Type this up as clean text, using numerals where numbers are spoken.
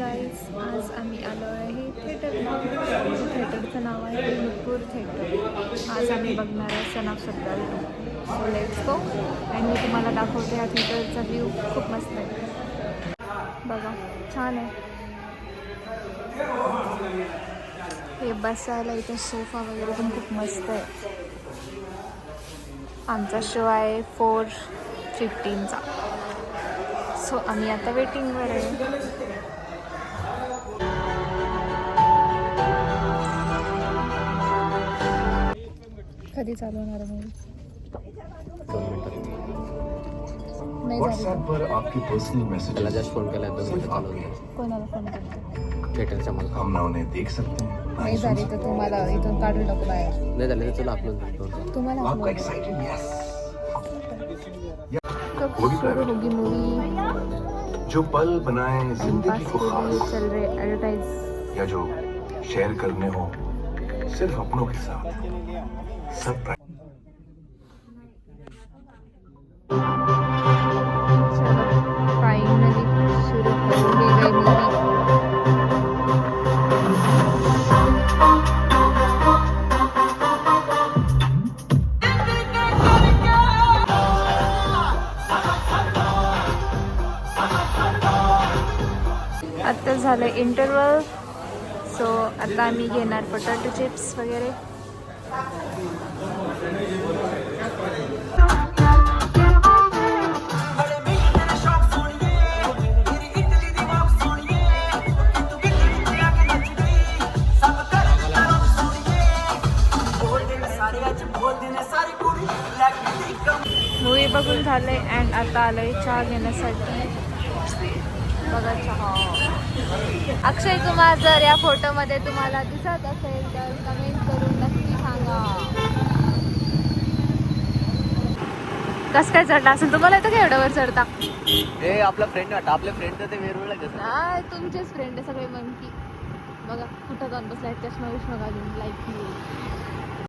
Guys, आज आम्ही आलो आहे थिएटरला. थिएटरचं नाव आहे नुपूर थिएटर. आज आम्ही बघणार आहे son of Sardar 2. So let's go. आणि मी तुम्हाला दाखवते हा थिएटरचा व्ह्यू. खूप मस्त आहे, बघा, छान आहे. हे बसायला इथे सोफा वगैरे पण खूप मस्त आहे. आमचा शो आहे 4:15चा. सो आम्ही आता वेटिंगवर आहे. कधी चालू होणार मूवी? व्हॉट्सॲपवर आपकी पर्सनल मैसेज जस्ट फोन केला 2 मिनिटं चालू होतं. कोणाला फोन करतो? थिएटरच्या मला हम ना उन्हें देख सकते हैं. नाही झाली तर तुम्हाला इथून काढून टाकू बाहेर. नाही झालं तर तुला अपलोड करतो. तुम्हाला आपका upload एक्साइटेड यस कब वो भी शुरू होगी मूवी? जो पल बनाए टाइम पास जिंदगी को के लिए खास चल रहे एडवर्टाइज. या जो शेयर करने हो सिर्फ अपनों के साथ सब फाइनली शुरू हो गई मूवी. आता झालं इंटरवल. सो आता आम्ही घेणार पोटॅटो चिप्स वगैरे. मूवी बघून झालंय अँड आता आलंय चहा घेण्यासाठी. बघा चहा. अक्षय कुमार जर या फोटोमध्ये तुम्हाला दिसत असेल तर कमेंट करून नक्की सांगा. कसं काय चढला असेल? तुम्हाला येतं का एवढ्यावर चढता? हे आपला फ्रेंड वाटतं. आपले फ्रेंड तर ते वेरूळला कसं नाही, तुमचेच फ्रेंड आहे सगळे मंकी. बघा कुठं जाऊन बसलाय, चष्मा विष्मा घालून लाईट.